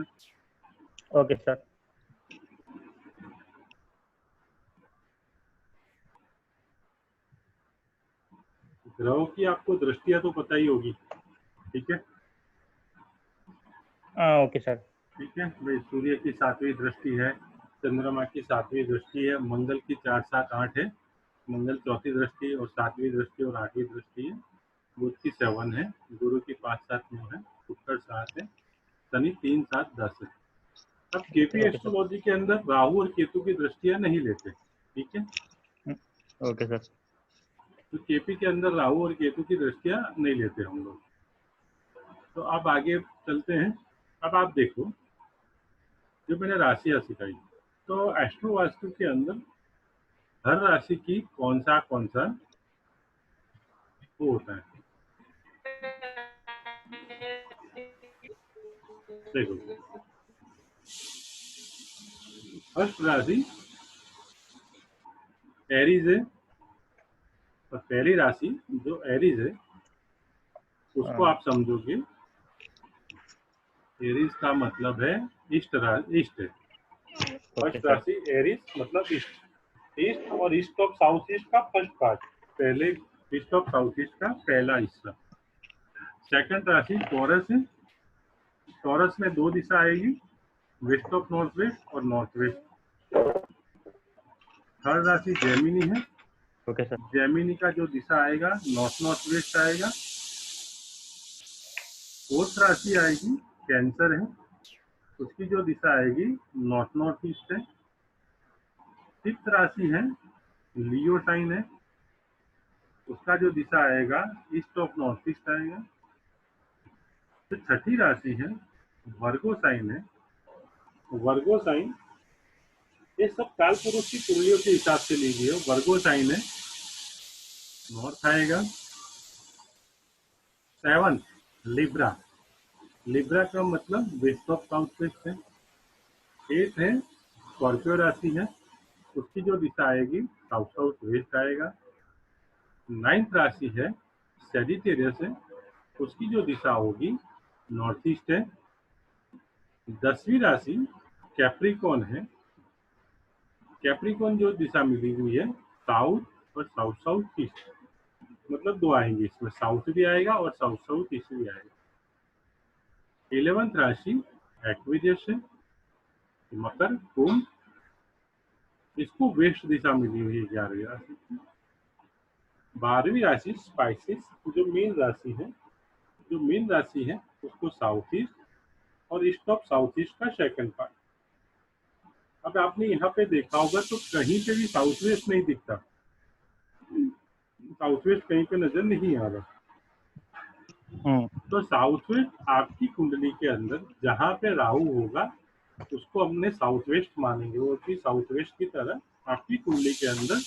में। Okay sir. ग्रहों की आपको दृष्टियां तो पता ही होगी, ठीक है। Okay sir. ठीक है भाई, सूर्य की 7वीं दृष्टि है, चंद्रमा की 7वीं दृष्टि है, मंगल की 4, 7, 8 है, मंगल 4थी दृष्टि और 7वीं दृष्टि और 8वीं दृष्टि है, बुध की 7 है, गुरु की 5, 7, 9 है, शुक्र 7 है, शनि 3, 7, 10 है। अब केपी ओके सर। एस्ट्रोलॉजी के अंदर राहु और केतु की दृष्टियां नहीं लेते, ठीक है। Okay sir. तो केपी के अंदर राहु और केतु की दृष्टियां नहीं लेते हम लोग। तो अब आगे चलते हैं। अब आप देखो, जो मैंने राशियां सिखाई, तो एस्ट्रो वास्तु के अंदर हर राशि की कौन सा वो होता है। देखो, फर्स्ट राशि एरीज है, और पहली राशि जो एरीज है उसको आप समझोगे, एरीज का मतलब है ईस्ट है। फर्स्ट राशि एरीज मतलब ईस्ट और ईस्ट ऑफ साउथ ईस्ट का फर्स्ट पार्ट, पहले ईस्ट ऑफ साउथ ईस्ट का पहला हिस्सा। सेकंड राशि टॉरस है, टॉरस में 2 दिशा आएगी, वेस्ट ऑफ नॉर्थ वेस्ट और नॉर्थ वेस्ट। थर्ड राशि जेमिनी है, ओके सर। जेमिनी का जो दिशा आएगा नॉर्थ नॉर्थ वेस्ट आएगा। फोर्थ राशि आएगी कैंसर है, उसकी जो दिशा आएगी नॉर्थ नॉर्थ ईस्ट है। फिफ्थ राशि है लियो साइन है, उसका जो दिशा आएगा ईस्ट ऑफ नॉर्थ ईस्ट आएगा। तो छठी राशि है वर्गो साइन है, वर्गो साइन ये सब काल पुरुष की कुंडलियों के हिसाब से लीजिए। वर्गो साइन है, नॉर्थ आएगा। 7 लिब्रा, लिब्रा का मतलब वेस्ट ऑफ साउथ वेस्ट है। 8 है स्कॉर्पियो राशि है, उसकी जो दिशा आएगी साउथ साउथ वेस्ट आएगा। 9th राशि है सेजिटेरियस है, उसकी जो दिशा होगी नॉर्थ ईस्ट है। 10वीं राशि कैप्रिकॉन है, कैप्रिकॉन जो दिशा मिली हुई है साउथ और साउथ साउथ ईस्ट, मतलब 2 आएंगे इसमें, साउथ भी आएगा और साउथ साउथ ईस्ट भी आएगा। 11th राशि एक्वेरियस है, मकर कुंभ, इसको वेस्ट दिशा मिली हुई है 11वीं राशि। 12वीं राशि स्पाइसिस, जो मेन राशि है, जो मेन राशि है उसको साउथ ईस्ट और ईस्ट ऑफ साउथ ईस्ट का सेकंड पार्ट। अब आपने यहाँ पे देखा होगा तो कहीं पे भी साउथ वेस्ट नहीं दिखता, साउथ वेस्ट कहीं पे नजर नहीं आ रहा। तो साउथ वेस्ट आपकी कुंडली के अंदर जहाँ पे राहु होगा उसको हमने साउथ वेस्ट मानेंगे, वो भी साउथ वेस्ट की तरह आपकी कुंडली के अंदर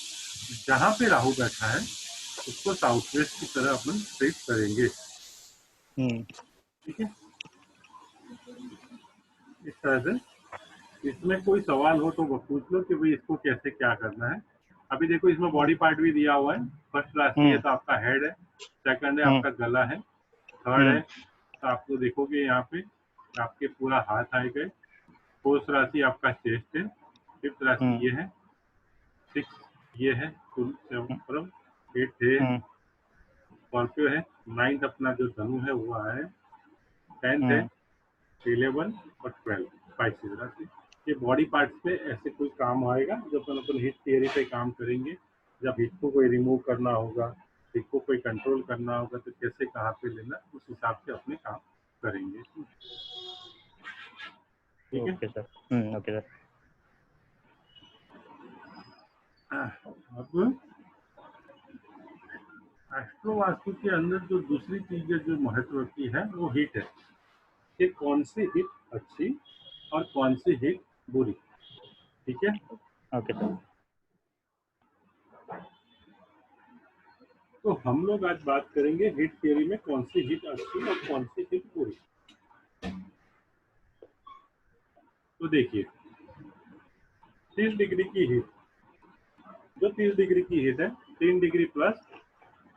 जहाँ पे राहु बैठा है उसको साउथ वेस्ट की तरह अपन ट्रीट करेंगे, ठीक है। इस तरह से इसमें कोई सवाल हो तो वो पूछ लो कि भाई इसको कैसे क्या करना है। अभी देखो इसमें बॉडी पार्ट भी दिया हुआ है। फर्स्ट राशि है तो आपका हेड है, सेकंड है आपका गला है, थर्ड है तो आपको देखोगे यहाँ पे आपके पूरा हाथ आएगा। फोर्थ राशि आपका चेस्ट है, फिफ्थ राशि ये है, 6 ये है, 7 8 है स्कॉर्पियो है, 9th अपना जो धनु है वो है, 10th है 11 और 12 स्पाइसिस राशि। ये बॉडी पार्ट्स पे ऐसे कोई काम आएगा जब अपन हिट थियरी पे काम करेंगे। जब हिट को कोई रिमूव करना होगा, हिट को कोई कंट्रोल करना होगा तो कैसे कहाँ पे लेना, उस हिसाब से अपने काम करेंगे, ठीक है। Okay sir. Okay sir. अब एस्ट्रो वास्तु के अंदर जो दूसरी चीज जो महत्व की है वो हिट है, कि कौन सी हिट अच्छी और कौन सी हिट बुरी, ठीक है। Okay sir. तो हम लोग आज बात करेंगे हिट थियरी में कौन सी हिट अच्छी और कौन सी हिट बुरी। तो देखिए 30 डिग्री की हिट, जो 30 डिग्री की हिट है 3 डिग्री प्लस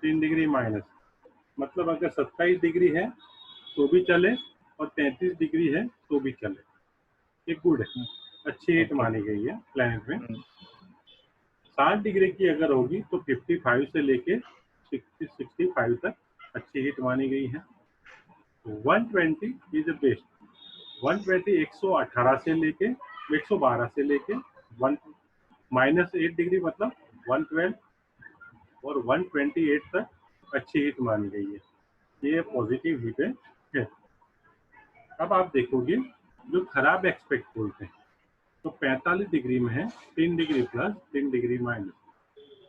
3 डिग्री माइनस, मतलब अगर 27 डिग्री है तो भी चले और 33 डिग्री है तो भी चले, ये गुड है, अच्छी हिट ओके। मानी गई है प्लेनेट में। 60 डिग्री की अगर होगी तो 55 से लेके 65 तक अच्छी हिट मानी गई है। 120 इज द बेस्ट। 120 118 से लेके 112 से लेके -8 डिग्री मतलब 112 और 128 तक अच्छी हिट मानी गई है। ये पॉजिटिव हिट है। अब आप देखोगे जो खराब एक्सपेक्ट बोलते हैं तो 45 डिग्री में है, 3 डिग्री प्लस 3 डिग्री माइनस,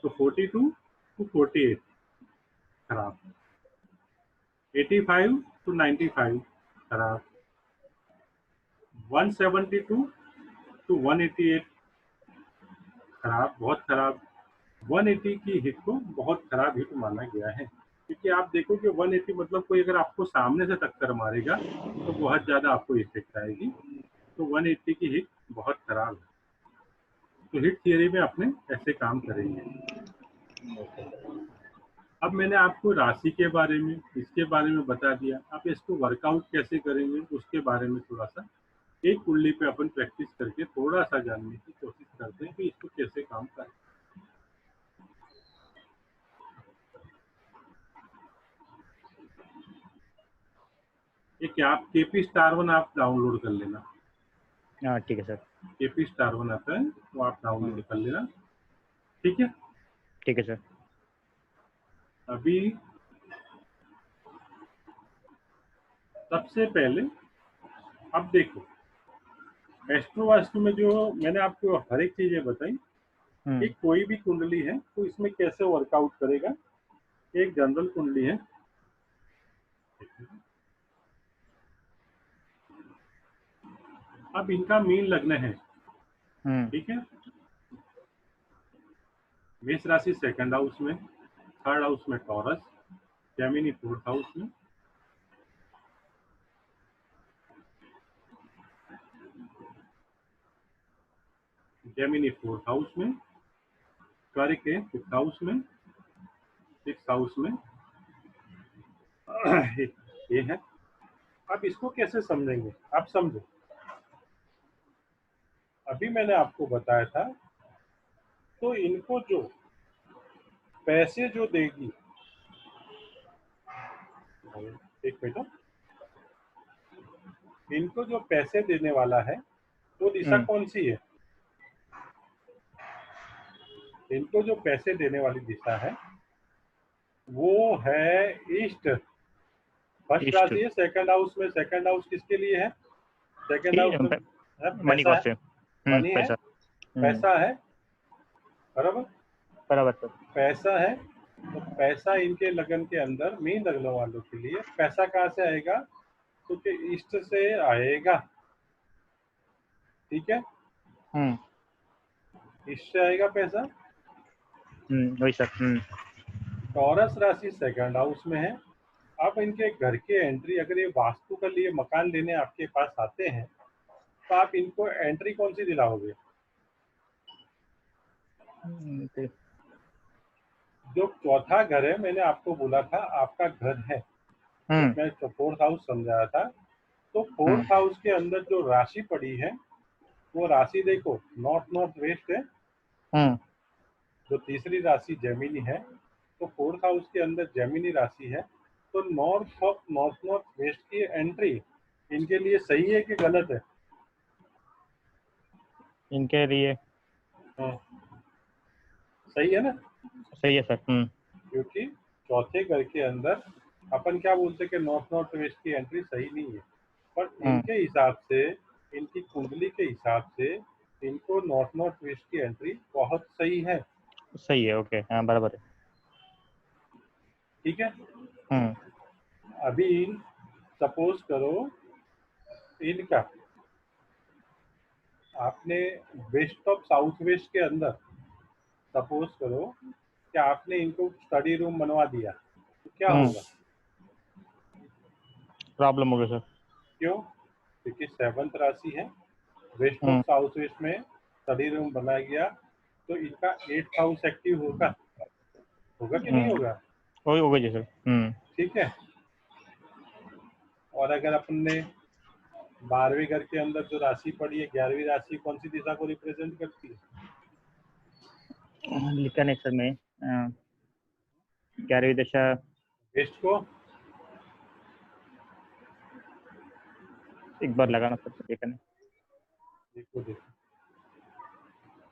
तो 42 टू 48 खराब, 85 टू 95 खराब, 172 टू 188 खराब, बहुत खराब। 180 की हिट को बहुत खराब हिट माना गया है, क्योंकि आप देखो कि 180 मतलब कोई अगर आपको सामने से टक्कर मारेगा तो बहुत ज़्यादा आपको इफेक्ट आएगी, तो 180 की हिट बहुत खराब है। तो हिट थियरी में अपने ऐसे काम करेंगे। अब मैंने आपको राशि के बारे में, इसके बारे में बता दिया, आप इसको वर्कआउट कैसे करेंगे उसके बारे में थोड़ा सा एक कुंडली पे अपन प्रैक्टिस करके थोड़ा सा जानने की कोशिश करते हैं कि इसको कैसे काम करें। एक आप केपी स्टार वन आप डाउनलोड कर लेना, हाँ ठीक है सर। केपी स्टार वन आता है वो आप डाउनलोड कर लेना, ठीक है। ठीक है सर। अभी सबसे पहले अब देखो, एस्ट्रो वास्तु में जो मैंने आपको हर एक चीजें बताई कि कोई भी कुंडली है तो इसमें कैसे वर्कआउट करेगा। एक जनरल कुंडली है, अब इनका मीन लग्न है, ठीक है। मेष राशि सेकंड हाउस में, थर्ड हाउस में टॉरस, जेमिनी फोर्थ हाउस में, जेमिनी फोर्थ हाउस में, कर्क फिफ्थ हाउस में, सिक्स हाउस में ये है। अब इसको कैसे समझेंगे, आप समझो। अभी मैंने आपको बताया था तो इनको जो पैसे जो देगी, एक मिनट, इनको जो पैसे देने वाला है वो दिशा कौन सी है, इनको जो पैसे देने वाली दिशा है वो है ईस्ट। फर्स्ट राशि है सेकंड हाउस में, सेकंड हाउस किसके लिए है, सेकंड हाउस में मनी पैसा कॉस्ट है, से मनी है, पैसा है, बराबर बराबर सर। पैसा है। तो पैसा इनके लगन के अंदर, मीन लगने वालों के लिए पैसा कहाँ से आएगा, क्योंकि ईस्ट से आएगा, ठीक है। ईस्ट से आएगा पैसा। वही सर। टॉरस राशि सेकंड हाउस में है। अब इनके घर के एंट्री, अगर ये वास्तु के लिए मकान लेने आपके पास आते हैं तो आप इनको एंट्री कौन सी दिलाओगे, जो चौथा घर है, मैंने आपको बोला था आपका घर है, जब मैं फोर्थ हाउस समझाया था, तो फोर्थ हाउस के अंदर जो राशि पड़ी है वो राशि देखो नॉर्थ नॉर्थ वेस्ट है, जो तीसरी राशि जेमिनी है, तो फोर्थ हाउस के अंदर जेमिनी राशि है, तो north of north north west की एंट्री इनके लिए सही है कि गलत है, इनके लिए सही है ना, सही है सर। क्योंकि चौथे घर के अंदर अपन क्या बोलते हैं कि नॉर्थ नॉर्थ वेस्ट की एंट्री सही नहीं है, पर इनके हिसाब से, इनकी कुंडली के हिसाब से इनको नॉर्थ नॉर्थ वेस्ट की एंट्री बहुत सही है, सही है। ओके, हाँ बराबर है। ठीक है। अभी सपोज करो इनका आपने वेस्ट ऑफ साउथ वेस्ट के अंदर, सपोज करो कि आपने इनको स्टडी रूम बनवा दिया, तो क्या होगा, प्रॉब्लम होगा सर। क्यों, क्योंकि सेवंथ राशि है, वेस्ट ऑफ साउथ वेस्ट में स्टडी रूम बनाया गया, तो इनका 8th हाउस एक्टिव होगा, होगा कि नहीं होगा, वही होगा जी सर। ठीक है। और अगर अपन ने 12वें घर के अंदर जो राशि पड़ी है 11वीं राशि कौन सी दिशा को रिप्रेजेंट करती है? लिखा नहीं सर मैं। 11वीं दिशा वेस्ट को? एक बार लगाना सर, देखा नहीं। देखो देखो,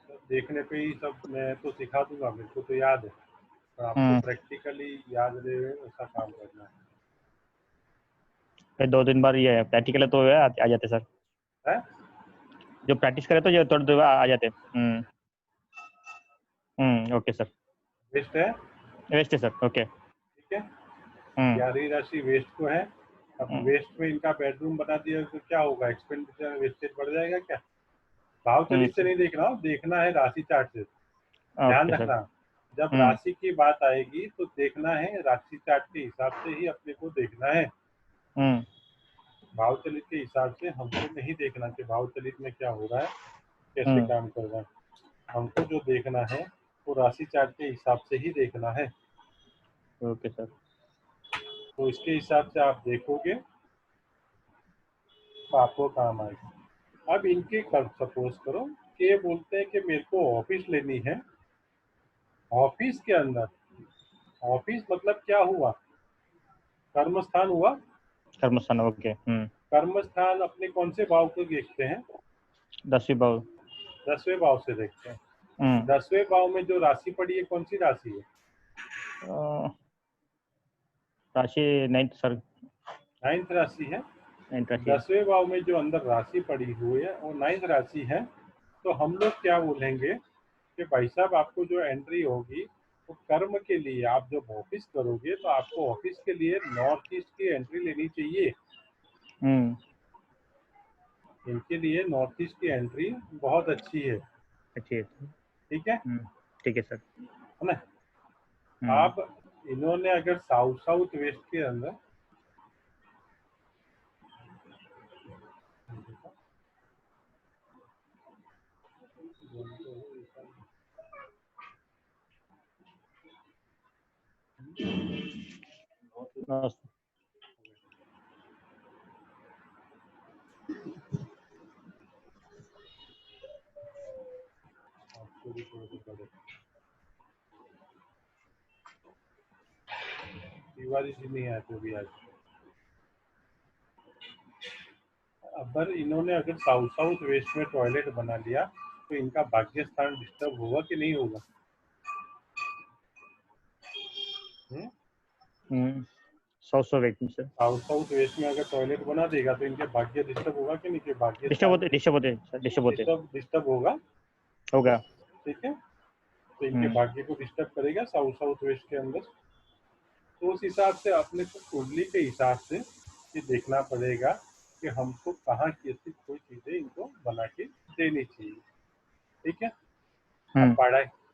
सब देखने पे ही सब मैं तो सिखा दूंगा, मेरे को तो याद है, पर आपको प्रैक्टिकली याद रहे ऐसा काम करना है। फिर 2-3 बार ये प्रैक्टिकल तो आ जाते सर, है? जो प्रैक्टिस करे तो ये थोड़ा आ जाते। Okay sir. वेस्ट है, वेस्ट है सर, ओके। ठीक है। 11वीं राशि वेस्ट को है। अब वेस्ट में इनका बेडरूम बना दिया तो क्या होगा, एक्सपेंडिचर वेस्टेज बढ़ जाएगा क्या? भाव चलित से नहीं देखना, देखना है राशि चार्ट से। ध्यान ओके सर। रखना, जब राशि की बात आएगी तो देखना है राशि चार्ट के हिसाब से ही अपने को देखना है। भाव चलित के हिसाब से हमको नहीं देखना कि भाव चलित में क्या हो रहा है, कैसे काम कर रहा है। हमको जो देखना है वो राशि चार्ट के हिसाब से ही देखना है। Okay sir. तो इसके हिसाब से आप देखोगे तो आपको काम आएगा। अब इनके सपोज करो कि ये बोलते हैं कि मेरे को ऑफिस लेनी है। ऑफिस के अंदर, ऑफिस मतलब क्या हुआ, कर्म स्थान हुआ। कर्म स्थान, ओके। कर्म स्थान अपने कौन से भाव को देखते हैं? 10वीं भाव। 10वें भाव से देखते हैं। 10वें भाव में जो राशि पड़ी है कौन सी राशि है? राशि 9th सर। 9th राशि है। 9th राशि है। 10वें भाव में जो अंदर राशि पड़ी हुई है वो 9th राशि है। तो हम लोग क्या बोलेंगे कि भाई साहब आपको जो एंट्री होगी वो कर्म के लिए, आप जब ऑफिस करोगे तो आपको ऑफिस के लिए नॉर्थ ईस्ट की एंट्री लेनी चाहिए। इनके लिए नॉर्थ ईस्ट की एंट्री बहुत अच्छी है। अच्छी है। ठीक है, ठीक है सर। है ना। आप इन्होंने अगर साउथ साउथ वेस्ट के अंदर तिवारी जी नहीं आए तो भी आज। अगर इन्होंने अगर साउथ साउथ वेस्ट में टॉयलेट बना लिया तो इनका भाग्य स्थान डिस्टर्ब होगा कि नहीं होगा? साउथ साउथ वेस्ट में अगर टॉयलेट बना देगा तो इनके भाग्य डिस्टर्ब होगा कि नहीं? के भाग्य डिस्टर्ब होगा। ठीक है, तो इनके भाग्य को डिस्टर्ब करेगा साउथ साउथ वेस्ट के अंदर। तो उस हिसाब से अपने को कुंडली के हिसाब से ये देखना पड़ेगा कि हमको कहाँ की ऐसी कोई चीजें इनको बना के देनी चाहिए। ठीक है। अब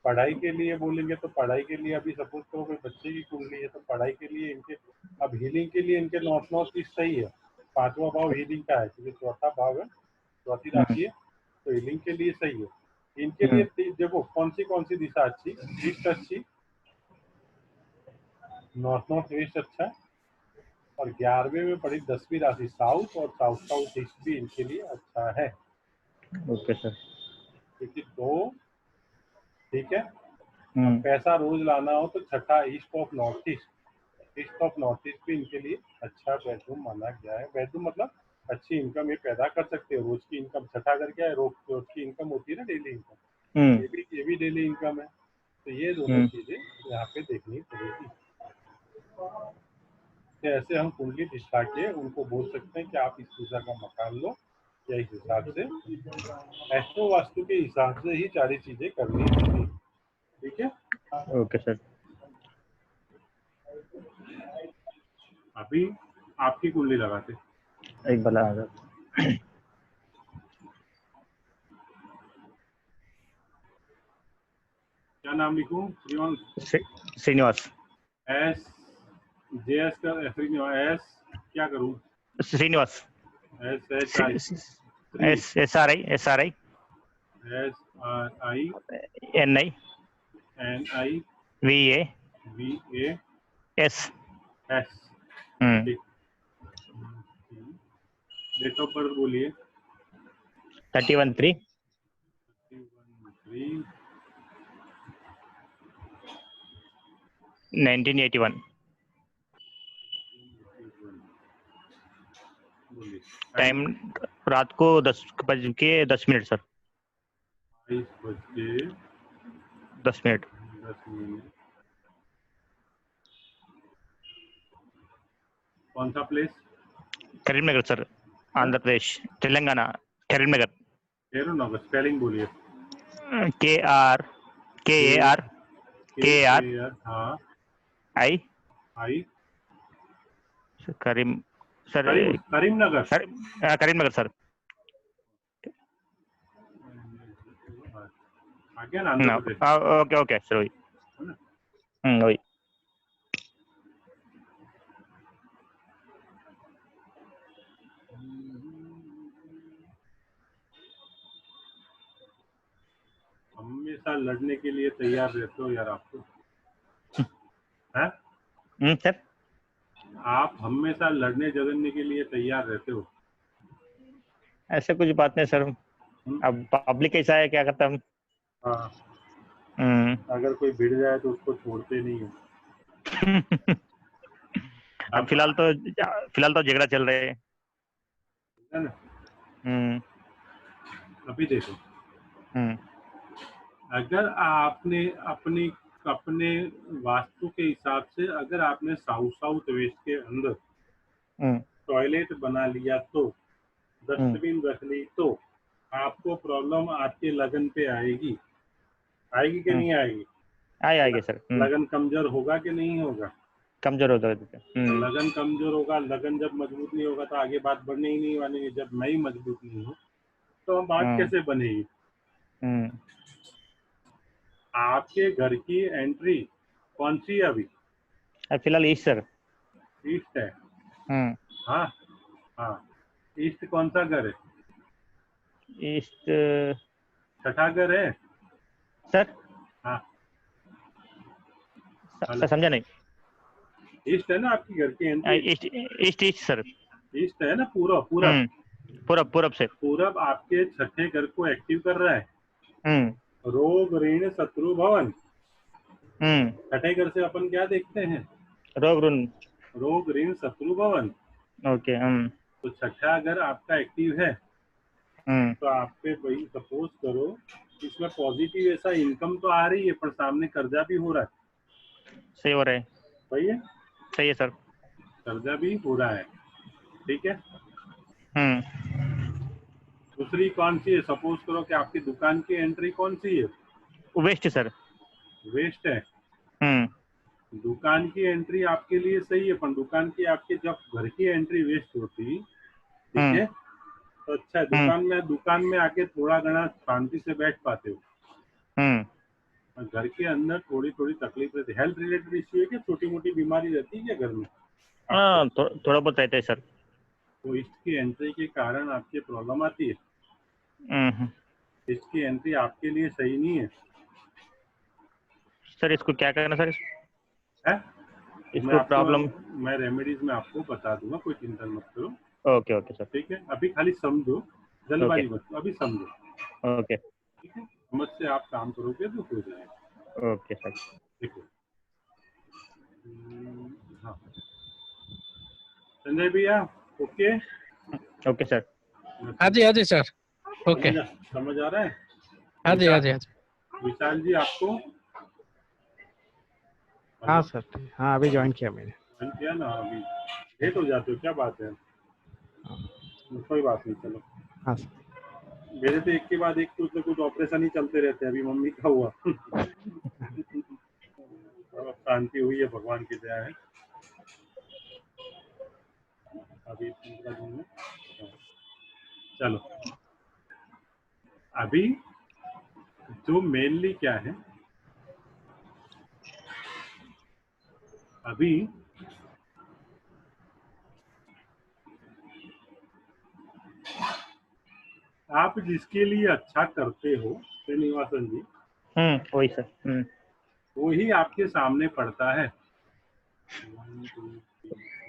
पढ़ाई के लिए बोलेंगे तो पढ़ाई के लिए अभी सपोज करो कोई बच्चे की कुंडली है तो पढ़ाई के लिए इनके, अब हीलिंग के लिए इनके नॉर्थ ईस्ट सही है। 5वां भाव हीलिंग का है क्योंकि चौथा भाव है, चौथी राशि है, तो हीलिंग के लिए सही है। इनके लिए देखो कौन सी दिशा अच्छी, ईस्ट अच्छी, नॉर्थ ईस्ट अच्छा, और 11वें में पड़ी 10वीं राशि साउथ, और साउथ ईस्ट भी इनके लिए अच्छा है। Okay sir. क्योंकि दो, ठीक है। अब पैसा रोज लाना हो तो छठा ईस्ट ऑफ नॉर्थ ईस्ट भी इनके लिए अच्छा बेडरूम माना गया है। बेडरूम मतलब अच्छी इनकम ये पैदा कर सकते हो, रोज की इनकम। छठा घर क्या है, रोज की इनकम होती है ना, डेली इनकम। ये भी डेली इनकम है। तो ये दोनों चीजें यहाँ पे देखनी पड़ेगी। तो ऐसे हम कुंडली दिखा के उनको बोल सकते हैं कि आप इस दिशा का मकान लो, या इस हिसाब से एस्ट्रो वास्तु के हिसाब से ही सारी चीजें करनी होगी। ठीक है। Okay sir. अभी आपकी कुंडली लगाते, एक बार लगा। क्या नाम लिखूं? श्रीनिवास। एस JS का श्रीनिवास, एस क्या करूं? श्रीनिवास। SRI NI VAS। ठीक। डेट ऑफ बर्थ बोलिए। 31/3 1981। बोलिए। टाइम रात को 10:10 सर। 22:10। 10 मिनट। कौन सा place? Karimnagar sir, Andhra Pradesh, Telangana, Karimnagar. Nagar spelling बोलिए। KR KAR KAR हाँ I I Karim sir. Karimnagar. Karimnagar sir. आ गया ना Andhra Pradesh, okay okay sir, वही। है ना? वही। हमेशा लड़ने के लिए तैयार रहते हो यार आप तो, हैं? सर आप हमेशा लड़ने झगड़ने के लिए तैयार रहते हो। ऐसे कुछ बात नहीं सर, अब पब्लिक कैसा है क्या करता हम। हाँ, हम्म। अगर कोई भिड़ जाए तो उसको छोड़ते नहीं हो। अब फिलहाल तो झगड़ा चल रहे हैं। है ना? हम्म। अभी देखो, हम्म। अगर आपने अपनी अपने वास्तु के हिसाब से अगर आपने साउथ वेस्ट के अंदर हम्म। टॉयलेट बना लिया तो, हम्म। डस्टबिन रख ली तो, आपको प्रॉब्लम आपके लगन पे आएगी। आएगी कि नहीं आएगी? आएगा सर। लगन कमजोर होगा कि नहीं होगा? कमजोर होता है। तो लगन कमजोर होगा, लगन जब मजबूत नहीं होगा तो आगे बात बढ़ने ही नहीं वाली है। जब मैं ही मजबूत नहीं हूँ तो बात कैसे बनेगी? आपके घर की एंट्री कौन सी है अभी? फिलहाल ईस्ट सर। ईस्ट है। हाँ हाँ, ईस्ट कौन सा घर है? ईस्ट छठा घर है सर। हाँ, सर समझा नहीं। ईस्ट है ना आपकी घर की entry? East east east sir. East है ना, पूरा पूरब। पूरब से। पूरब आपके छठे घर को एक्टिव कर रहा है। हम्म। रोग ऋण शत्रु भवन। हम्म। छठे घर से अपन क्या देखते हैं? रोग ऋण शत्रु भवन। ओके। तो छठा घर आपका एक्टिव है तो आप पे वही सपोज करो, इसमें पॉजिटिव ऐसा इनकम तो आ रही है पर सामने कर्जा भी हो रहा है। सही हो रहा है। सही है, सही है सर। कर्जा भी हो रहा है। ठीक है। दूसरी कौन सी है? सपोज करो कि आपकी दुकान की एंट्री कौन सी है? Waste sir. वेस्ट है। दुकान की एंट्री आपके लिए सही है, पर दुकान की आपके जब घर की एंट्री वेस्ट होती, ठीक है, तो अच्छा है, दुकान में आके थोड़ा घना शांति से बैठ पाते हो। घर के अंदर थोड़ी थोड़ी तकलीफ रहती है। हेल्थ रिलेटेड इश्यू है कि छोटी मोटी बीमारी रहती है क्या घर में? हाँ, थोड़ा बहुत रहता है सर। तो इसकी एंट्री के कारण आपकी प्रॉब्लम आती है। इसकी एंट्री आपके लिए सही नहीं है सर। इसको क्या करना सर? है? इसको प्रॉब्लम मैं रेमेडीज में आपको बता दूंगा, कोई चिंता मत करो। Okay okay sir. ठीक है, अभी खाली समझो, जल्दबाजी मत करो, अभी समझो। ओके। ठीक है, समझ से आप काम करोगे तो हो जाएगा। Okay sir. ठीक है। हाँ संजय भैया, ओके ओके सर। हाँ जी सर। ओके। समझ आ रहा है? हाँ जी। विशाल जी आपको? हाँ सर। हाँ, अभी ज्वाइन किया मैंने। ज्वाइन किया ना? अभी लेट हो जाते हो, क्या बात है? कोई बात नहीं, चलो। हाँ सर। मेरे तो एक के बाद एक कुछ न कुछ ऑपरेशन ही चलते रहते हैं। अभी मम्मी का हुआ। शांति हुई है, भगवान की दया है। अभी 15 दिन में चलो। अभी जो मेनली क्या है, अभी आप जिसके लिए अच्छा करते हो श्रीनिवासन जी, वही सर। वही आपके सामने पड़ता है।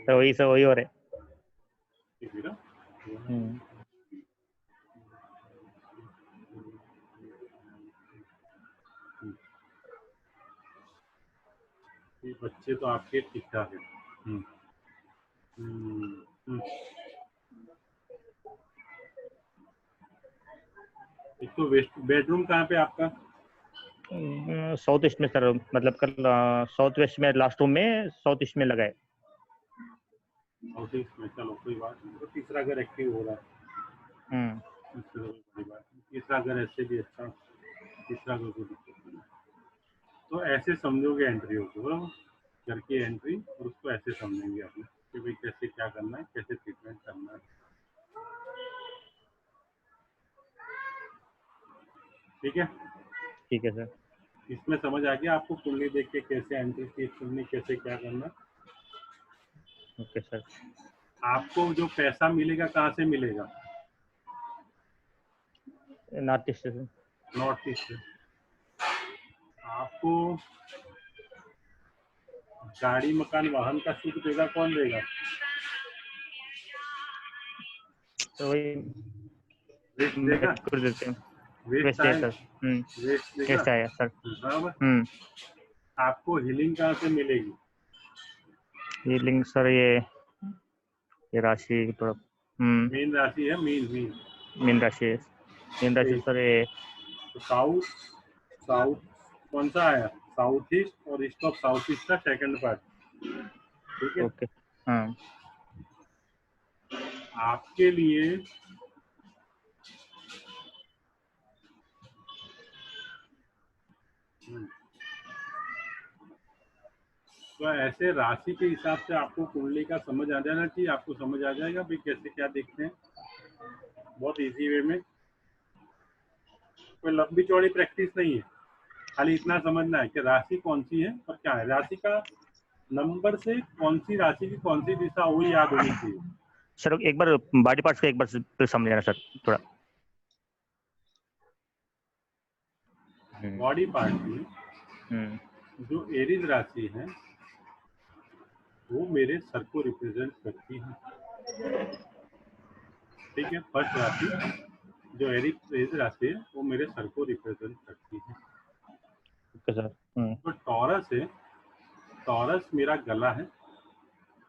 तो वही सर, वही हो रहा है। ठीक है ना? ये बच्चे तो आपके ठीक ठाक है। एक तो वेस्ट बेडरूम कहाँ पे आपका? साउथ ईस्ट में सर, मतलब कल साउथ वेस्ट में लास्ट रूम में साउथ ईस्ट में लगा है। साउथ ईस्ट में, चलो कोई बात नहीं, तो तीसरा घर एक्टिव हो रहा है। इससे तो कोई बड़ी बात नहीं, तीसरा घर ऐसे भी अच्छा, तीसरा घर कोई दिक्कत नहीं। तो ऐसे समझोगे एंट्री को, बराबर घर की एंट्री, और उसको ऐसे समझेंगे आपने कि भाई कैसे क्या करना है, कैसे ट्रीटमेंट करना है। ठीक है? ठीक है सर। इसमें समझ आ गया आपको कुंडली देख के कैसे एंट्री की करनी, कैसे क्या करना। Okay sir. आपको जो पैसा मिलेगा कहाँ से मिलेगा? नॉर्थ ईस्ट से। नॉर्थ ईस्ट से। आपको गाड़ी मकान वाहन का सुख देगा कौन देगा? तो वही वेस्ट देगा, कर देते हैं। वेस्ट वेस्ट है आए, सर। वेस्ट देगा, वेस्ट आया सर। बराबर। आपको हीलिंग कहाँ से मिलेगी? हीलिंग सर, ये राशि थोड़ा मीन राशि है, मीन मीन मीन राशि है। मीन राशि सर ये तो साउथ, साउथ कौन सा आया? साउथ ईस्ट और ईस्ट ऑफ साउथ ईस्ट का सेकंड पार्ट। ठीक है? ओके। हाँ आपके लिए तो ऐसे राशि के हिसाब से आपको कुंडली का समझ आ जाना चाहिए। आपको समझ आ जाएगा भाई कैसे क्या देखते हैं, बहुत इजी वे में। कोई लंबी चौड़ी प्रैक्टिस नहीं है, खाली इतना समझना है कि राशि कौन सी है और क्या है। राशि का नंबर से कौन सी राशि की कौन सी दिशा हुई याद होनी चाहिए। सर, एक बार बॉडी पार्ट्स का एक बार फिर समझाना सर थोड़ा। बॉडी पार्ट में जो एरीज राशि है वो मेरे सर को रिप्रेजेंट करती है। ठीक है? फर्स्ट राशि जो एरीज राशि है वो मेरे सर को रिप्रेजेंट करती है। Okay sir. तो टॉरस है, टॉरस मेरा गला है,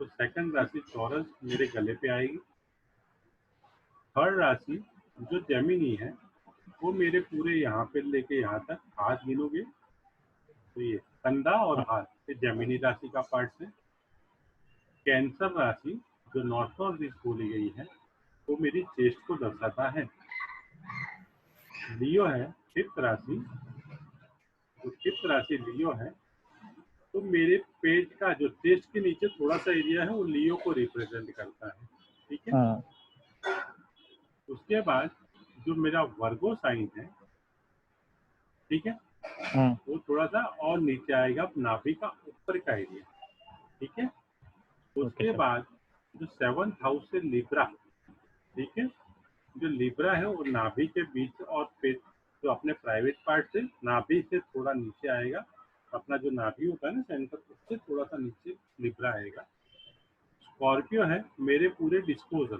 तो सेकंड राशि टॉरस मेरे गले पे आएगी। थर्ड राशि जो जेमिनी है वो मेरे पूरे यहाँ पे लेके यहाँ तक हाथ गिनोगे तो ये कंधा और हाथ, ये जेमिनी राशि का पार्ट है। कैंसर राशि जो नॉर्थ नॉर्थ ईस्ट बोली गई है वो मेरी चेस्ट को दर्शाता है। लियो है फिफ्थ राशि, तो फिफ्थ राशि लियो है, तो मेरे पेट का जो चेस्ट के नीचे थोड़ा सा एरिया है वो लियो को रिप्रेजेंट करता है। ठीक है? उसके बाद जो मेरा वर्गो साइन है, ठीक है, वो थोड़ा सा और नीचे आएगा, नाभि का ऊपर का एरिया। ठीक है? उसके बाद जो 7th हाउस से लिब्रा, ठीक है, जो लिब्रा है वो नाभि के बीच और पेट जो अपने प्राइवेट पार्ट से नाभि से थोड़ा नीचे आएगा। अपना जो नाभि होता है ना सेंटर, उससे थोड़ा सा नीचे लिब्रा आएगा। स्कॉर्पियो है मेरे पूरे डिस्पोजल,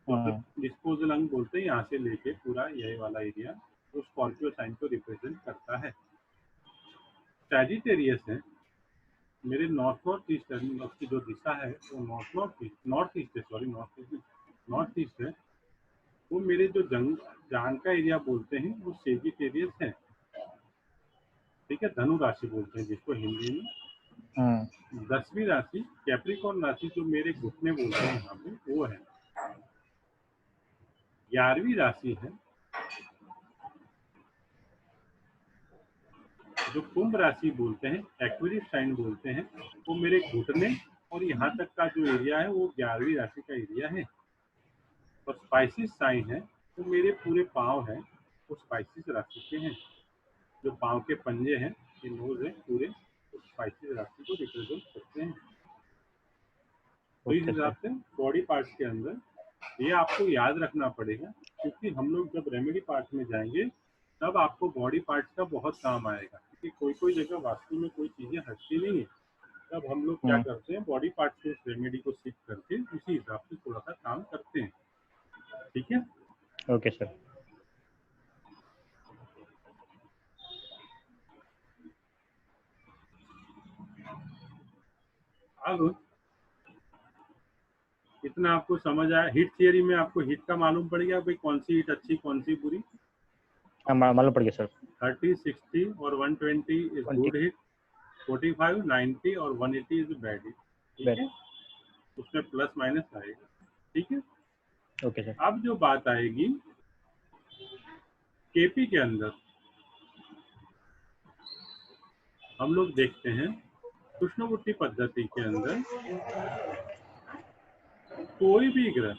तो डिस्पोजल अंग बोलते हैं, यहाँ से लेके पूरा यही वाला एरिया तो स्कॉर्पियो साइन को रिप्रेजेंट करता है। सैजिटेरियस है मेरे नॉर्थ नॉर्थ ईस्ट की जो दिशा है वो नॉर्थ ईस्ट है, सॉरी नॉर्थ ईस्ट है, वो मेरे जो जान का एरिया बोलते हैं वो सेजिटेरियस है। ठीक है? धनु राशि बोलते हैं जिसको हिंदी में। 10वीं राशि कैप्रिकॉर्न राशि जो मेरे घुटने बोलते हैं यहाँ पे वो है। 11वीं राशि है जो कुंभ राशि बोलते हैं, एक्वेरियस साइन बोलते हैं, वो मेरे घुटने और यहाँ तक का जो एरिया है वो 11वीं राशि का एरिया है। और स्पाइसिस साइन है तो मेरे पूरे पाँव हैं वो स्पाइसिस राशि के हैं। जो पाँव के पंजे हैं, ये नोज है पूरे, तो स्पाइसिस राशि को रिप्रेजेंट करते हैं। तो इस हिसाब से बॉडी पार्ट्स के अंदर ये आपको याद रखना पड़ेगा, क्योंकि हम लोग जब रेमेडी पार्ट में जाएंगे तब आपको बॉडी पार्ट्स का बहुत काम आएगा। क्योंकि कोई कोई जगह वास्तु में कोई चीजें हटती नहीं है, तब हम लोग क्या करते हैं बॉडी पार्ट्स के रेमेडी को सीख करके उसी हिसाब से थोड़ा सा काम करते हैं। ठीक है। Okay sir. अब इतना आपको समझ आया। हीट थियरी में आपको हीट का मालूम पड़ गया भाई, कौन सी हीट अच्छी कौन सी बुरी। हाँ मालूम पड़ गया सर। 30, 60 और 120 इज 20 गुड हीट, 45, 90 और 180 इज बैड हीट। ठीक Bad. है, उसमें प्लस माइनस आएगा। ठीक है। Okay sir. अब जो बात आएगी केपी के अंदर, हम लोग देखते हैं कृष्णमूर्ति पद्धति के अंदर कोई भी ग्रह,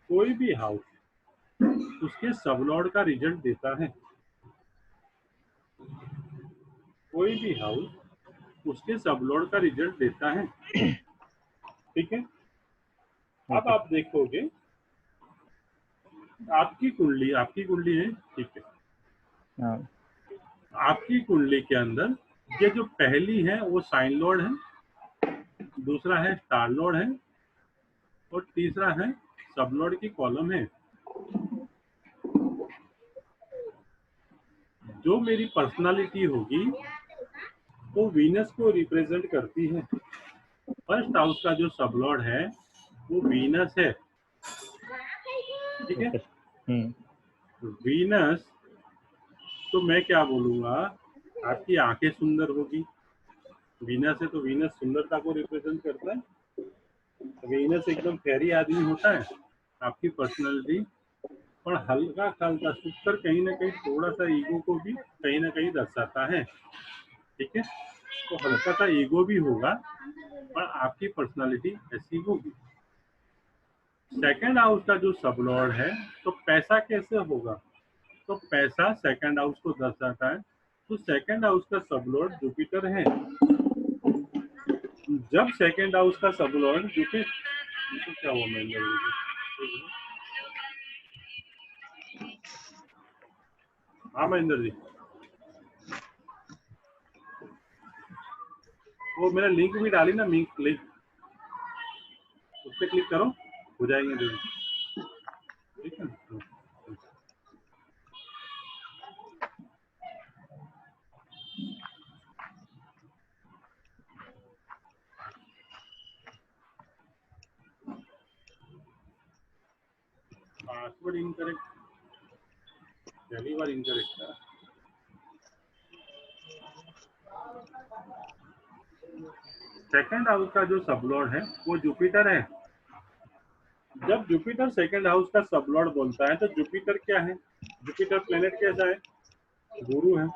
कोई भी हाउस उसके सबलॉर्ड का रिजल्ट देता है। कोई भी हाउस उसके सबलॉर्ड का रिजल्ट देता है। ठीक है। अब आप देखोगे आपकी कुंडली है। ठीक है। हाँ आपकी कुंडली के अंदर ये जो पहली है वो साइन लॉर्ड है, दूसरा है स्टार लॉर्ड है, और तीसरा है सब लॉर्ड की कॉलम है। जो मेरी पर्सनालिटी होगी वो वीनस को रिप्रेजेंट करती है। फर्स्ट हाउस का जो सब लॉर्ड है वो वीनस है। ठीक है। वीनस, तो मैं क्या बोलूंगा, आपकी आंखें सुंदर होगी। वीनस है तो वीनस सुंदरता को रिप्रेजेंट करता है। वीनस एकदम फेरी आदमी होता है, आपकी पर्सनालिटी। पर हल्का हल्का शुक्र कहीं ना कहीं थोड़ा सा ईगो को भी कहीं ना कहीं दर्शाता है। ठीक है। तो हल्का सा ईगो भी होगा पर आपकी पर्सनालिटी ऐसी होगी। सेकंड हाउस का जो सब लॉर्ड है, तो पैसा कैसे होगा, तो पैसा सेकंड हाउस को दर्शाता है। तो सेकंड हाउस का सब लॉर्ड जुपिटर है। जब सेकंड हाउस का सब लॉर्ड जुपिटर, तो क्या हुआ मैं हाँ महेंद्र जी, वो मैंने लिंक भी डाली ना, लिंक उस पर क्लिक करो, हो जाएंगे जरूर। ठीक है। पासवर्ड इनकरेक्ट, पहली बार इनकरेक्ट था। सेकंड हाउस का जो सबलॉर्ड है वो जुपिटर है। जब जुपिटर सेकंड हाउस का सबलॉर्ड बोलता है तो जुपिटर क्या है, जुपिटर प्लेनेट कैसा है, गुरु है।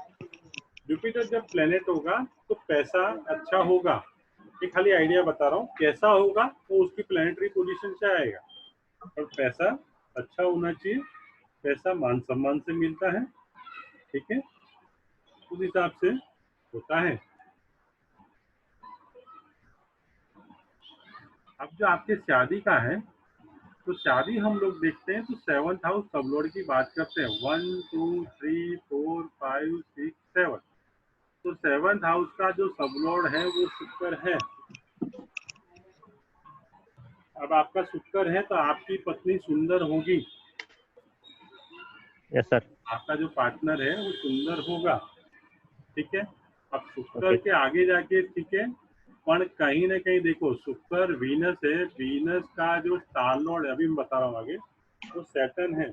जुपिटर जब प्लेनेट होगा तो पैसा अच्छा होगा। ये खाली आइडिया बता रहा हूँ, कैसा होगा वो उसकी प्लेनेटरी पोजीशन से आएगा। और पैसा अच्छा होना चाहिए, पैसा मान सम्मान से मिलता है। ठीक है, उस हिसाब से होता है। अब जो आपके शादी का है, तो शादी हम लोग देखते हैं तो सेवंथ हाउस सबलॉर्ड की बात करते हैं। 1 2 3 4 5 6 7, तो सेवंथ हाउस का जो सबलॉर्ड है वो शुक्र है। अब आपका शुक्र है तो आपकी पत्नी सुंदर होगी। Yes sir. आपका जो पार्टनर है वो सुंदर होगा। ठीक है। अब शुक्र ओके। के आगे जाके, ठीक है, पर कहीं ना कहीं देखो शुक्र वीनस है, वीनस का जो स्टार लॉर्ड है, अभी मैं बता रहा हूँ आगे, वो सैटर्न है।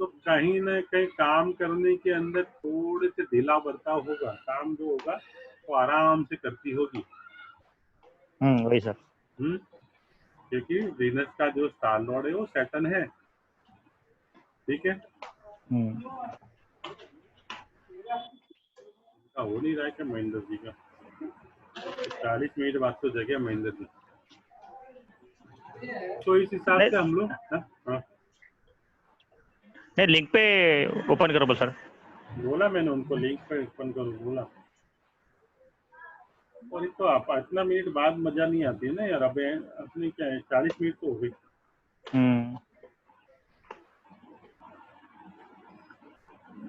तो कहीं ना कहीं काम करने के अंदर थोड़े से ढीला बर्ताव होगा, काम जो होगा वो आराम से करती होगी। वही सर। क्योंकि वीनस का जो स्टार लॉर्ड है वो सैटर्न है। ठीक है। हो नहीं रहा है क्या महेंद्र जी का? 40 मिनट बाद तो जगह महेंद्र जी, तो इस हिसाब से हम लोग नहीं लिंक पे ओपन करो बोल सर। बोला मैंने उनको लिंक पे ओपन करो बोला। और तो आप इतना मिनट बाद मजा नहीं आती है ना यार। अब अपनी क्या है, 40 मिनट तो हो गई।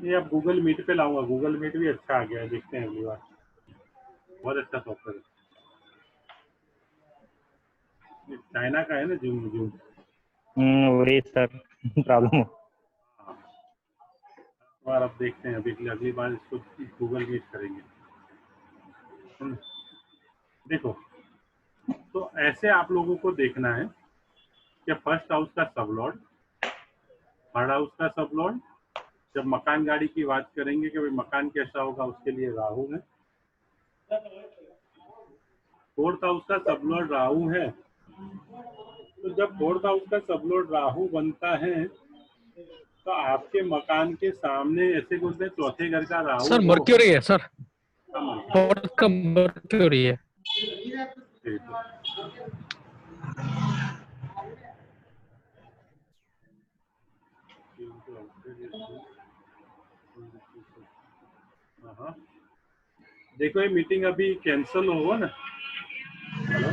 ये अब गूगल मीट पे लाऊंगा, गूगल मीट भी अच्छा आ गया है, देखते हैं अगली बार। बहुत अच्छा सॉफ्टवेयर है, चाइना का है ना, जूम जूम। वही सर। प्रॉब्लम हो। हाँ, इस बार अब देखते हैं, अभी अगली बार इसको गूगल मीट करेंगे। देखो, तो ऐसे आप लोगों को देखना है कि फर्स्ट हाउस का सबलॉर्ड, थर्ड हाउस का सबलॉर्ड, जब मकान गाड़ी की बात करेंगे कि भाई मकान कैसा होगा, उसके लिए राहु है। फोर्थ हाउस का सबलॉर्ड राहु है, तो जब फोर्थ हाउस का सबलॉर्ड राहु बनता है तो आपके मकान के सामने ऐसे बोलते हैं चौथे घर का राहु सर हो। मर्क्यूरी है सर, हाँ, फोर्थ का मर्क्यूरी है। ठीक है। हाँ, देखो ये मीटिंग अभी कैंसिल होगा ना। हेलो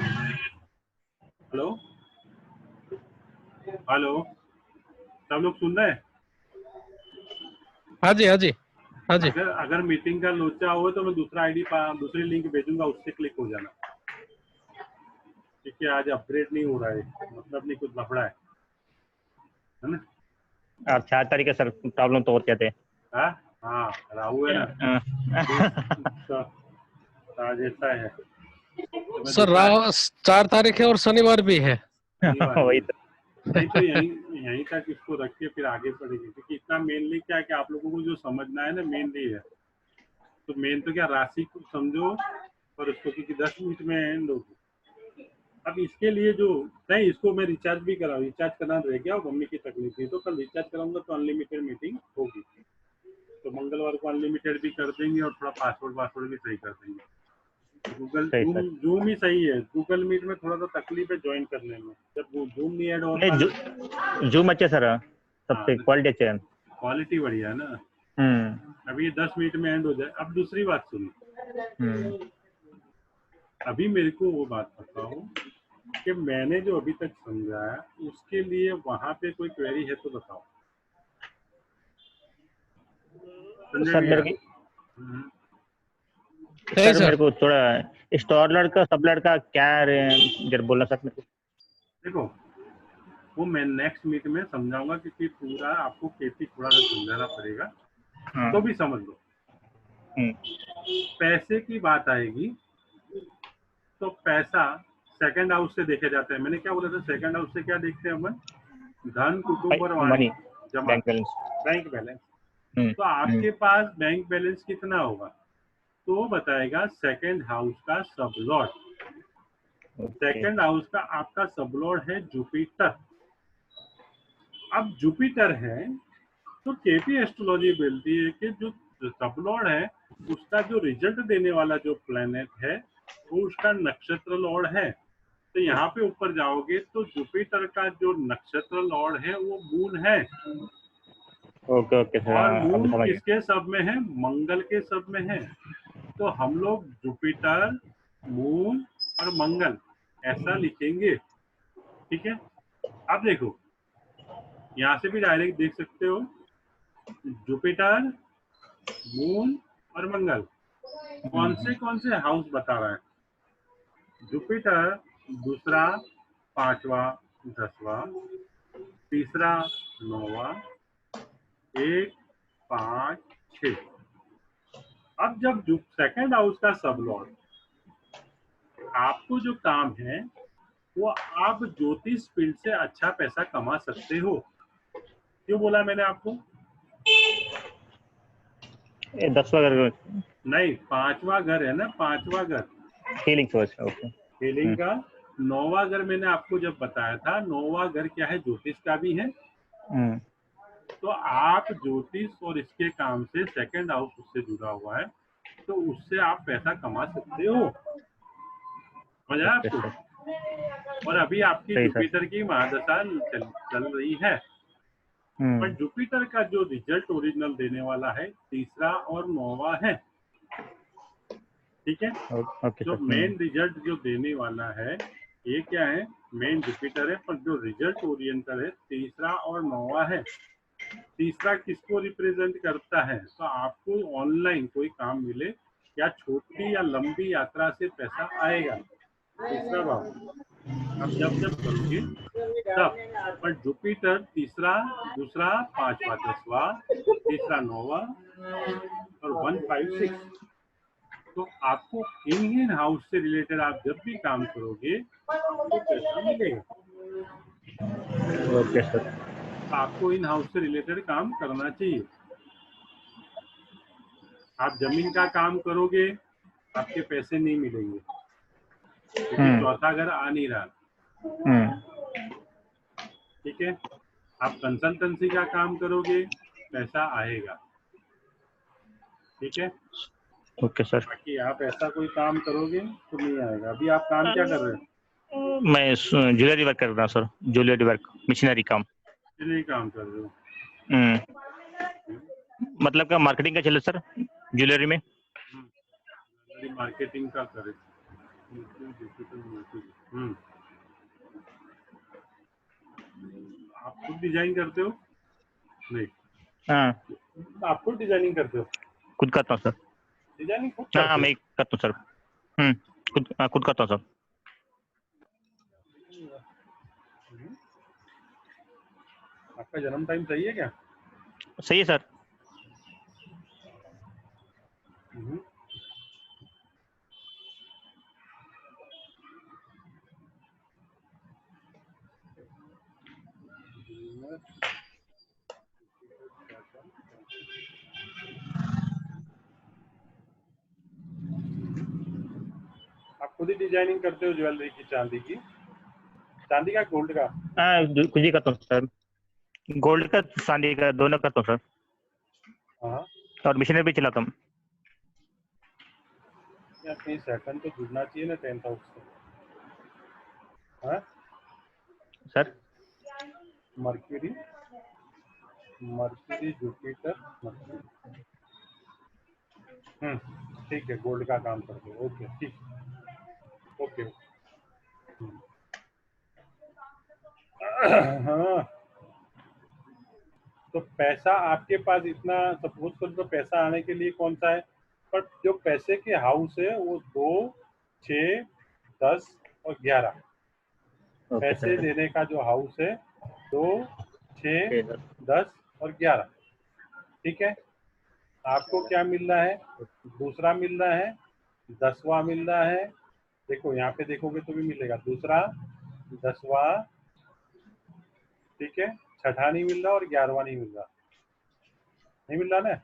हेलो हेलो, सब लोग सुन रहे हैं? हाँ जी हाँ जी हाँ जी। अगर अगर मीटिंग का लोचा हो तो मैं दूसरा आईडी दूसरी लिंक भेजूंगा, उससे क्लिक हो जाना, क्योंकि आज अपग्रेड नहीं हो रहा है, मतलब नहीं, कुछ लफड़ा है ना। और 4 तारीख है सर, प्रॉब्लम तो और क्या थे। हाँ हाँ, राहु है ना, तो आज ऐसा है, तो मैं सर दूसरा 4 तारीख है और शनिवार भी है। शनिवार भी वही है। तो। नहीं तो यहीं तक इसको रख के फिर आगे बढ़ेंगे, क्योंकि इतना मेनली क्या है कि आप लोगों को जो समझना है ना, मेनली है तो मेन तो क्या, राशि को समझो और उसको, क्योंकि 10 मिनट में एंड होगी। अब इसके लिए जो नहीं, इसको मैं रिचार्ज भी कराऊँ, रिचार्ज करना रह गया और मम्मी की तकलीफ थी, तो कल रिचार्ज कराऊंगा तो अनलिमिटेड मीटिंग होगी, तो मंगलवार को अनलिमिटेड भी कर देंगे और थोड़ा पासवर्ड भी सही कर देंगे। गूगल सही जूम सर। जूम ही सही है, गूगल मीट में थोड़ा सा तकलीफ है ज्वाइन करने में, जब वो जूम नहीं ऐड होता ना। नहीं, जूम अच्छे सर, हाँ, सबसे क्वालिटी अच्छे है। क्वालिटी बढ़िया है ना। हम्म। अभी ये 10 मिनट में एंड हो जाए। अब दूसरी बात सुनो, अभी मेरे को वो बात बताओ कि मैंने जो अभी तक समझाया उसके लिए वहां पे कोई क्वेरी है तो बताओ। संजय सर भैया। मेरे की हम्म, नहीं सर सर। मेरे को थोड़ा स्टॉरलर का सबलर का क्या जरा बोलना सर मेरे को। देखो, वो मैं नेक्स्ट मीट में समझाऊंगा, क्योंकि पूरा आपको केपी थोड़ा सा समझाना पड़ेगा, हाँ। तो भी समझ लो। हम्म, पैसे की बात आएगी तो पैसा सेकंड हाउस से देखे जाते हैं। मैंने क्या बोला था, सेकंड हाउस से क्या देखते हैं अपन, धन, कुटुंब और मनी, वाणिज्य, जमा, बैंक बैलेंस। Bank balance. हम्म। तो आपके पास बैंक बैलेंस कितना होगा, तो वो बताएगा सेकंड हाउस का सबलॉर्ड। ओके। सेकंड हाउस का आपका सबलॉर्ड है जुपिटर। अब जुपिटर है तो केपी एस्ट्रोलॉजी बोलती है कि जो सबलॉर्ड है उसका जो रिजल्ट देने वाला जो प्लेनेट है वो उसका नक्षत्र लॉर्ड है। तो यहाँ पे ऊपर जाओगे तो जुपिटर का जो नक्षत्र लॉर्ड है वो मून है, ओके ओके सर, और अब मून समझ गया। किसके सब में है, मंगल के सब में है। तो हम लोग जुपिटर, मून और मंगल ऐसा लिखेंगे, ठीक है। अब देखो, यहाँ से भी डायरेक्ट देख सकते हो, जुपिटर, मून और मंगल कौन से हाउस बता रहा है। जुपिटर दूसरा, पांचवा, 10वां, तीसरा, 9वां, 1, 5, 6। अब जब सेकंड हाउस का सबलॉर्ड, आपको जो काम है वो आप ज्योतिष फील्ड से अच्छा पैसा कमा सकते हो। क्यों बोला मैंने आपको, 10वां घर नहीं, पांचवा घर है ना, पांचवा घर फीलिंग सोच। ओके। फीलिंग का। 9वां घर मैंने आपको जब बताया था, 9वां घर क्या है, ज्योतिष का भी है। हम्म। तो आप ज्योतिष और इसके काम से, सेकंड हाउस उससे जुड़ा हुआ है, तो उससे आप पैसा कमा सकते हो। समझ आया ओके आपको। सर। और अभी आपकी सही सर। जुपिटर की महादशा चल रही है, पर हम्म। जुपिटर का जो रिजल्ट ओरिजिनल देने वाला है तीसरा और 9वां है, ठीक है। ओके जो सर। मेन रिजल्ट जो देने वाला है ये क्या है, मेन जुपिटर है, पर जो रिजल्ट ओरिएंटल है तीसरा और 9वां है। तीसरा किसको रिप्रेजेंट करता है, तो आपको ऑनलाइन कोई काम मिले या छोटी या लंबी यात्रा से पैसा आएगा, तीसरा भाव। आप जब जब करोगे तब, पर जुपिटर तीसरा, दूसरा पांचवा दसवां, तीसरा नौवा और 1 5 6, तो आपको इन हाउस से रिलेटेड आप जब भी काम करोगे आपको पैसा मिलेगा। Okay sir. आपको इन हाउस से रिलेटेड काम करना चाहिए। आप जमीन का काम करोगे आपके पैसे नहीं मिलेंगे क्योंकि चौथा घर आ नहीं रहा। ठीक है, आप कंसल्टेंसी का काम करोगे पैसा आएगा। ठीक है, ओके सर। बाकी आप ऐसा कोई काम करोगे तो नहीं आएगा। अभी आप काम क्या कर रहे हो? मैं ज्वेलरी वर्क कर रहा हूँ सर, ज्वेलरी वर्क, मिशनरी काम। नहीं काम कर रहे हो? मतलब का मार्केटिंग का चले सर ज्वेलरी में। मार्केटिंग का करे। आप खुद डिजाइन करते हो? नहीं। हाँ, आप खुद डिजाइनिंग करते हो? खुद करता हूँ सर। डिजाइनिंग खुद करते हाँ, हो? मैं करता हूँ सर। खुद करता हूँ सर। आपका जन्म टाइम सही है क्या? सही है सर। आप खुद ही डिजाइनिंग करते हो ज्वेलरी की? चांदी की? चांदी का गोल्ड का? हाँ, खुद ही करता हूँ सर, गोल्ड का चांदी का दोनों करता हूँ सर। हाँ, और मशीनरी भी चलाता हूँ। कहीं सेकंड तो जुड़ना चाहिए ना 10th हाउस से। हाँ सर, मर्क्यूरी, जुपिटर, मर्क्यूरी। ठीक है, गोल्ड का काम करते हो। ओके, ठीक, ओके। हाँ, तो पैसा आपके पास इतना सपोज करो तो पैसा आने के लिए कौन सा है, पर जो पैसे के हाउस है वो 2, 6, 10 और 11। पैसे देने का जो हाउस है 2, 6, 10 और 11। ठीक है, आपको क्या मिल रहा है? दूसरा मिल रहा है, 10वां मिल रहा है। देखो यहाँ पे देखोगे तो भी मिलेगा दूसरा, 10वां। ठीक है, छठा नहीं मिल रहा और 11वां नहीं मिल रहा। नहीं मिल रहा ना?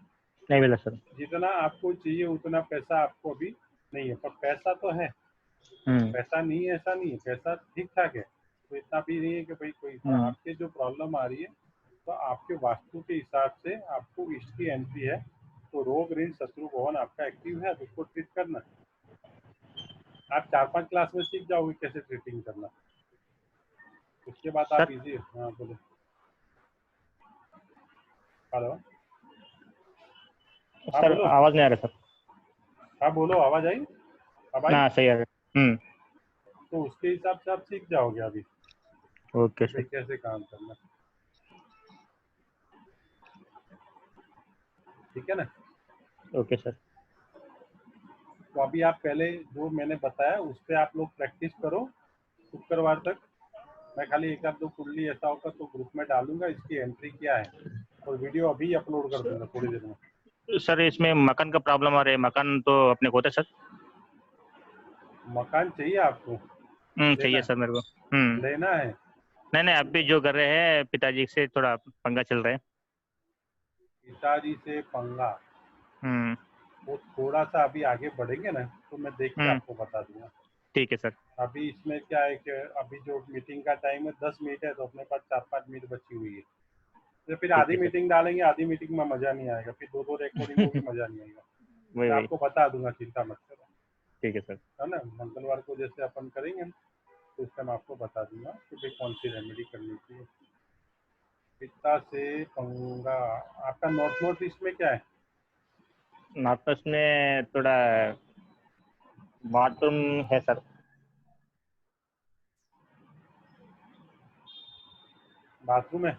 नहीं मिला सर। जितना आपको चाहिए उतना पैसा आपको अभी नहीं है, पर पैसा तो है। पैसा नहीं है ऐसा नहीं है, पैसा ठीक ठाक है। तो इतना भी नहीं है कि भाई कोई, पर आपके जो प्रॉब्लम आ रही है तो आपके वास्तु के हिसाब से आपको ईस्ट की एंट्री है, तो रोग ऋण शत्रु भवन आपका एक्टिव है, तो उसको ट्रीट करना। आप 4-5 क्लास में सीख जाओगे कैसे ट्रीटिंग करना, उसके बाद आप इजी। हाँ बोलो। हेलो सर, आवाज नहीं आ रहा सर। हाँ बोलो, आवाज आई? अब आई? ना, सही आ रहा। तो उसके हिसाब से आप सीख जाओगे अभी। Okay sir. कैसे काम करना। ठीक है ना? Okay sir. तो अभी आप पहले जो मैंने बताया उस पर आप लोग प्रैक्टिस करो शुक्रवार तक। मैं खाली एक आध दो कुंडली ऐसा होगा तो ग्रुप में डालूंगा, इसकी एंट्री क्या है, और वीडियो अभी अपलोड कर दूंगा थोड़ी देर में। सर, इसमें मकान का प्रॉब्लम आ रहा है, मकान तो अपने को होता है सर। मकान चाहिए आपको? चाहिए सर मेरे को। लेना है? नहीं, अभी जो कर रहे हैं पिताजी से थोड़ा पंगा चल रहा है। पिताजी से पंगा? वो थोड़ा सा अभी आगे बढ़ेंगे ना तो मैं देख के आपको बता दूंगा। ठीक है सर। अभी इसमें क्या है कि अभी जो मीटिंग का टाइम है 10 मिनट है, तो अपने पास 4-5 मिनट बची हुई है। तो फिर आधी मीटिंग डालेंगे, आधी मीटिंग में मजा नहीं आएगा, फिर 2-2 रिकॉर्डिंग में भी मजा नहीं आएगा। मैं आपको बता दूंगा, चिंता मत करो। ठीक है सर। है ना? मंगलवार को जैसे अपन करेंगे तो उस टाइम आपको बता दूंगा कि भाई कौन सी रेमेडी करनी चाहिए। पिता से पंगा आपका नॉर्थ ईस्ट में क्या है? नॉर्थ ईस्ट में थोड़ा बाथरूम है सर। बाथरूम है?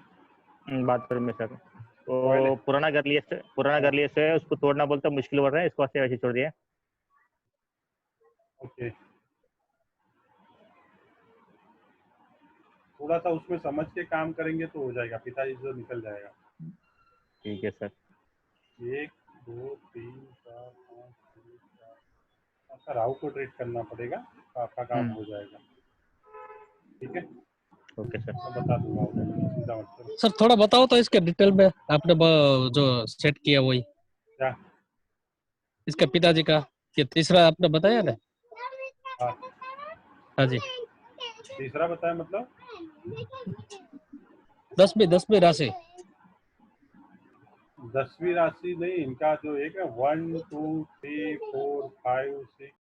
बाथरूम में सर, तो पुराना घर लिए से उसको तोड़ना बोलता मुश्किल हो रहा है, इसको वैसे छोड़ दिया। ओके, थोड़ा सा उसमें समझ के काम करेंगे तो हो जाएगा, पिताजी से निकल जाएगा। ठीक है सर। 1 2 3 4 5 6 7। सर राहु को ट्रीट करना पड़ेगा तो आपका काम हो जाएगा। ठीक है, ओके सर। मैं बता दूंगा, हो जाएगा, चिंता मत करो। सर थोड़ा बताओ तो इसके डिटेल में, आपने जो सेट किया वही क्या? इसके पिताजी का, ये तीसरा आपने बताया ना? हाँ, हाँ जी। तीसरा बताया मतलब 10वीं राशि। 10वीं राशि नहीं, इनका जो एक है 1 2 3 4 5 6